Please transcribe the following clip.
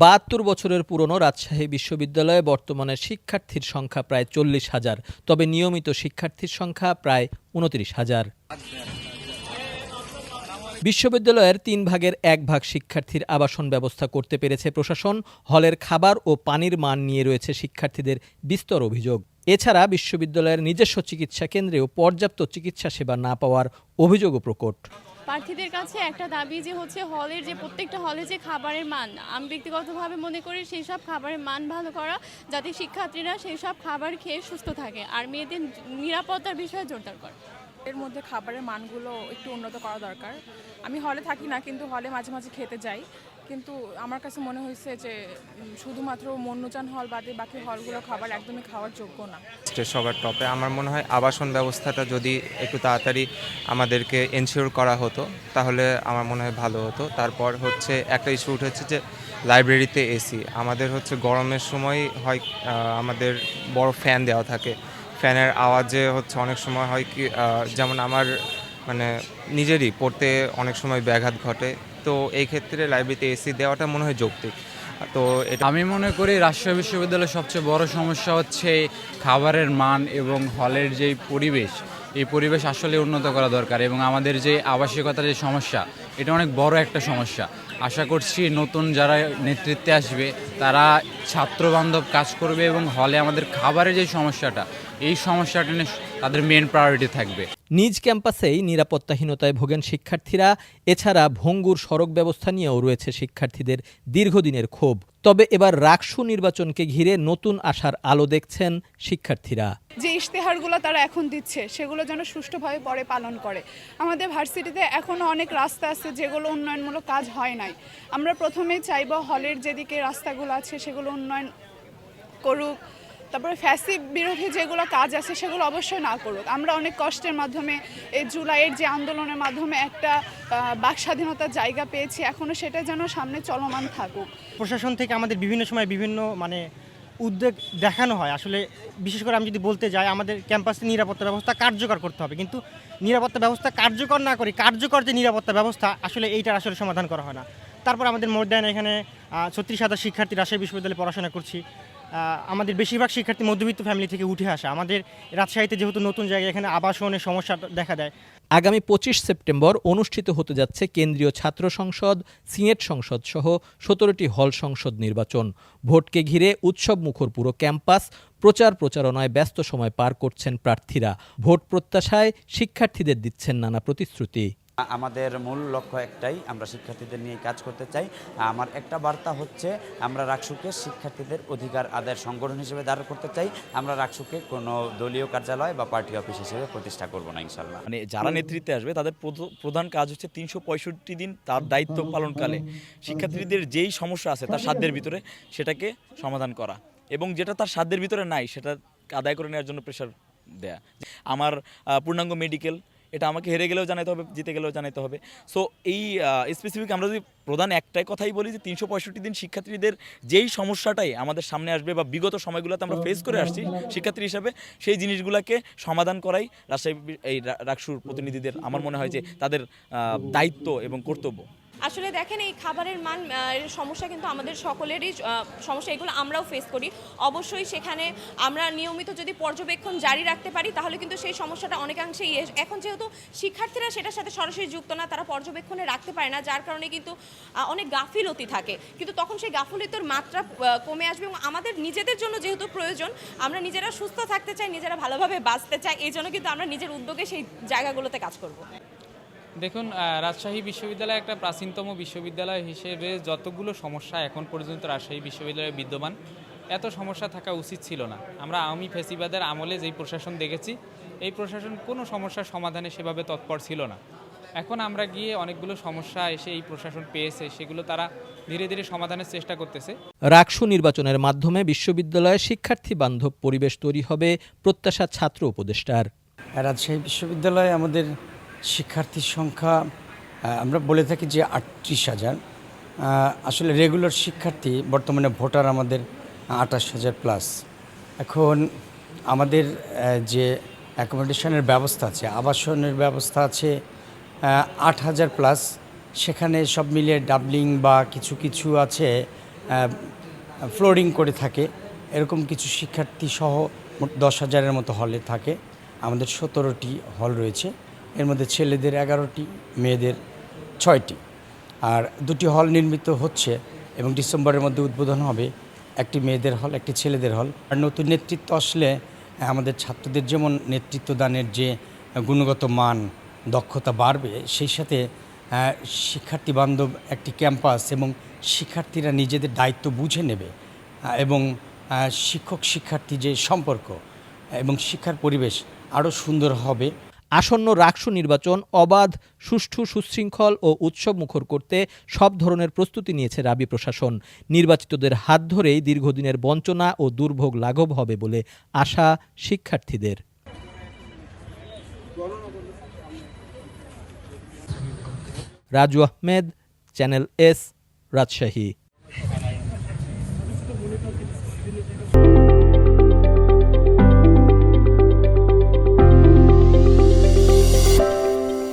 ৭২ বছরের পুরনো রাজশাহী বিশ্ববিদ্যালয়ে বর্তমানে শিক্ষার্থীর সংখ্যা প্রায় ৪০,০০০, তবে নিয়মিত শিক্ষার্থীর সংখ্যা প্রায় ২৯,০০০। বিশ্ববিদ্যালয়ের ৩ ভাগের ১ ভাগ শিক্ষার্থীর আবাসন ব্যবস্থা করতে পেরেছে প্রশাসন। হলের খাবার ও পানির মান নিয়ে রয়েছে শিক্ষার্থীদের বিস্তর অভিযোগ। এছাড়া বিশ্ববিদ্যালয়ের নিজস্ব চিকিৎসা কেন্দ্রেও পর্যাপ্ত চিকিৎসা সেবা না পাওয়ার অভিযোগও প্রকট। প্রার্থীদের কাছে একটা দাবি যে হচ্ছে হলের যে প্রত্যেকটা হলে যে খাবারের মান, আমি ব্যক্তিগতভাবে মনে করি সেই সব খাবারের মান ভালো করা, যাতে শিক্ষার্থীরা সেই সব খাবার খেয়ে সুস্থ থাকে, আর মেয়েদের নিরাপত্তার বিষয়ে জোরদার করা। এর মধ্যে খাবারের মানগুলো একটু উন্নত করা দরকার। আমি হলে থাকি না, কিন্তু হলে মাঝে মাঝে খেতে যাই, কিন্তু আমার কাছে মনে হয়েছে যে শুধুমাত্র মন্নুজান হল বাদে বাকি হলগুলো খাবার একদমই খাওয়ার যোগ্য না। সবার টপে আমার মনে হয় আবাসন ব্যবস্থাটা যদি একটু তাড়াতাড়ি আমাদেরকে এনশিওর করা হতো তাহলে আমার মনে হয় ভালো হতো। তারপর হচ্ছে একটা ইস্যু উঠেছে যে লাইব্রেরিতে এসি, আমাদের হচ্ছে গরমের সময় হয় আমাদের বড় ফ্যান দেওয়া থাকে, ফ্যানের আওয়াজে হচ্ছে অনেক সময় হয় কি যেমন আমার মানে নিজেরই পড়তে অনেক সময় ব্যাঘাত ঘটে। তো এই ক্ষেত্রে লাইব্রেরিতে এসি দেওয়াটা মনে হয় যৌক্তিক। তো এটা আমি মনে করি রাজশাহী বিশ্ববিদ্যালয়ের সবচেয়ে বড় সমস্যা হচ্ছে খাবারের মান এবং হলের যে পরিবেশ, এই পরিবেশ আসলে উন্নত করা দরকার। এবং আমাদের যে আবাসিকতার যে সমস্যা, এটা অনেক বড় একটা সমস্যা। আশা করছি নতুন যারা নেতৃত্বে আসবে তারা ছাত্রবান্ধব কাজ করবে এবং হলে আমাদের খাবারের যে সমস্যাটা, এই সমস্যাটা নিয়ে তাদের মেন প্রায়োরিটি থাকবে। নিজ ক্যাম্পাসেই নিরাপত্তাহীনতায় ভোগেন শিক্ষার্থীরা। এছাড়া ভঙ্গুর সড়ক ব্যবস্থা নিয়েও রয়েছে শিক্ষার্থীদের দীর্ঘদিনের ক্ষোভ। তবে এবার রাকসু নির্বাচনকে ঘিরে নতুন আশার আলো দেখছেন শিক্ষার্থীরা। যে ইশতেহারগুলো তারা এখন দিচ্ছে সেগুলো যেন সুষ্ঠুভাবে পরে পালন করে। আমাদের ভার্সিটিতে এখনও অনেক রাস্তা আছে যেগুলো উন্নয়নমূলক কাজ হয় নাই। আমরা প্রথমেই চাইব হলের যেদিকে রাস্তাগুলো আছে সেগুলো উন্নয়ন করুক, তারপরে ফ্যাসিভ বিরোধী যেগুলো কাজ আছে সেগুলো অবশ্যই না করুক। আমরা অনেক কষ্টের মাধ্যমে এই জুলাইয়ের যে আন্দোলনের মাধ্যমে একটা বাক স্বাধীনতার জায়গা পেয়েছি, এখনও সেটা যেন সামনে চলমান থাকুক। প্রশাসন থেকে আমাদের বিভিন্ন সময় বিভিন্ন উদ্যোগ দেখানো হয়। আসলে বিশেষ করে আমি যদি বলতে যাই, আমাদের ক্যাম্পাসে নিরাপত্তা ব্যবস্থা কার্যকর করতে হবে, কিন্তু নিরাপত্তা ব্যবস্থা কার্যকর না করে কার্যকর যে নিরাপত্তা ব্যবস্থা আসলে এইটার আসলে সমাধান করা হয় না। তারপর আমাদের মধ্যাহ্নে এখানে 36,000 শিক্ষার্থী রাজশাহী বিশ্ববিদ্যালয়ে পড়াশোনা করছি। আমাদের বেশিরভাগ শিক্ষার্থী মধ্যবিত্ত ফ্যামিলি থেকে উঠে আসা। আমাদের রাজশাহীতে যেহেতু নতুন জায়গায়, এখানে আবাসনের সমস্যা দেখা দেয়। আগামী 25 সেপ্টেম্বর অনুষ্ঠিত হতে যাচ্ছে কেন্দ্রীয় ছাত্র সংসদ, সিনেট সংসদ সহ 17টি হল সংসদ নির্বাচন। ভোটকে ঘিরে উৎসব মুখর পুরো ক্যাম্পাস। প্রচারণায় ব্যস্ত সময় পার করছেন প্রার্থীরা। ভোট প্রত্যাশায় শিক্ষার্থীদের দিচ্ছেন নানা প্রতিশ্রুতি। আমাদের মূল লক্ষ্য একটাই, আমরা শিক্ষার্থীদের নিয়ে কাজ করতে চাই। আমার একটা বার্তা হচ্ছে, আমরা রাকসুকে শিক্ষার্থীদের অধিকার আদায়ের সংগঠন হিসেবে দাঁড় করতে চাই। আমরা রাকসুকে কোনো দলীয় কার্যালয় বা পার্টি অফিস হিসেবে প্রতিষ্ঠা করব না ইনশাল্লাহ। মানে যারা নেতৃত্বে আসবে তাদের প্রধান কাজ হচ্ছে 365 দিন তার দায়িত্ব পালনকালে শিক্ষার্থীদের যেই সমস্যা আছে তার সাধ্যের ভিতরে সেটাকে সমাধান করা, এবং যেটা তার সাধ্যের ভিতরে নাই সেটা আদায় করে নেওয়ার জন্য প্রেশার দেয়া। আমার পূর্ণাঙ্গ মেডিকেল, এটা আমাকে হেরে গেলেও জানাতে হবে, জিতে গেলেও জানাতে হবে। সো এই স্পেসিফিক আমরা যদি প্রধান একটাই কথাই বলি যে 365 দিন শিক্ষার্থীদের যেই সমস্যাটাই আমাদের সামনে আসবে বা বিগত সময়গুলোতে আমরা ফেস করে আসছি শিক্ষার্থী হিসাবে, সেই জিনিসগুলোকে সমাধান করাই রাজশাহী এই রাকসুর প্রতিনিধিদের আমার মনে হয় যে তাদের দায়িত্ব এবং কর্তব্য। আসলে দেখেন, এই খাবারের মান সমস্যা কিন্তু আমাদের সকলেরই সমস্যা, এগুলো আমরাও ফেস করি। অবশ্যই সেখানে আমরা নিয়মিত যদি পর্যবেক্ষণ জারি রাখতে পারি তাহলে কিন্তু সেই সমস্যাটা অনেকাংশেই, এখন যেহেতু শিক্ষার্থীরা সেটার সাথে সরাসরি যুক্ত না, তারা পর্যবেক্ষণে রাখতে পারে না, যার কারণে কিন্তু অনেক গাফিলতি থাকে। কিন্তু তখন সেই গাফিলতির মাত্রা কমে আসবে, এবং আমাদের নিজেদের জন্য যেহেতু প্রয়োজন, আমরা নিজেরা সুস্থ থাকতে চাই, নিজেরা ভালোভাবে বাঁচতে চাই, এই জন্য কিন্তু আমরা নিজের উদ্যোগে সেই জায়গাগুলোতে কাজ করব। দেখুন, রাজশাহী বিশ্ববিদ্যালয় একটা প্রাচীনতম বিশ্ববিদ্যালয় হিসেবে যতগুলো সমস্যা এখন পর্যন্ত রাজশাহী বিশ্ববিদ্যালয়ে বিদ্যমান, এত সমস্যা থাকা উচিত ছিল না। আমরা আওয়ামী ফ্যাসিবাদের আমলে যেই প্রশাসন দেখেছি, এই প্রশাসন কোনো সমস্যার সমাধানে সেভাবে তৎপর ছিল না। এখন আমরা গিয়ে অনেকগুলো সমস্যা এসে এই প্রশাসন পেয়েছে, সেগুলো তারা ধীরে ধীরে সমাধানের চেষ্টা করতেছে। রাকসু নির্বাচনের মাধ্যমে বিশ্ববিদ্যালয়ে শিক্ষার্থী বান্ধব পরিবেশ তৈরি হবে, প্রত্যাশা ছাত্র উপদেষ্টার। রাজশাহী বিশ্ববিদ্যালয়ে আমাদের শিক্ষার্থীর সংখ্যা আমরা বলে থাকি যে 38,000। আসলে রেগুলার শিক্ষার্থী বর্তমানে ভোটার আমাদের 28,000 প্লাস। এখন আমাদের যে অ্যাকোমোডেশনের ব্যবস্থা আছে, আবাসনের ব্যবস্থা আছে 8,000 প্লাস। সেখানে সব মিলিয়ে ডাবলিং বা কিছু আছে ফ্লোরিং করে থাকে, এরকম কিছু শিক্ষার্থী সহ মোট 10,000-এর মতো হলে থাকে। আমাদের 17টি হল রয়েছে, এর মধ্যে ছেলেদের 11টি, মেয়েদের 6টি। আর 2টি হল নির্মিত হচ্ছে এবং ডিসেম্বরের মধ্যে উদ্বোধন হবে, একটি মেয়েদের হল, একটি ছেলেদের হল। আর নতুন নেতৃত্ব আসলে আমাদের ছাত্রদের যেমন নেতৃত্ব দানের যে গুণগত মান, দক্ষতা বাড়বে, সেই সাথে শিক্ষার্থী বান্ধব একটি ক্যাম্পাস এবং শিক্ষার্থীরা নিজেদের দায়িত্ব বুঝে নেবে এবং শিক্ষক শিক্ষার্থী যে সম্পর্ক এবং শিক্ষার পরিবেশ আরও সুন্দর হবে। আসন্ন রাকসু নির্বাচন অবাধ, সুষ্ঠু, সুশৃঙ্খল ও উৎসব মুখর করতে সব ধরনের প্রস্তুতি নিয়েছে রাবি প্রশাসন। নির্বাচিতদের হাত ধরেই দীর্ঘদিনের বঞ্চনা ও দুর্ভোগ লাঘব হবে বলে আশা শিক্ষার্থীদের। Raju Ahmed, channel S, Rajshahi.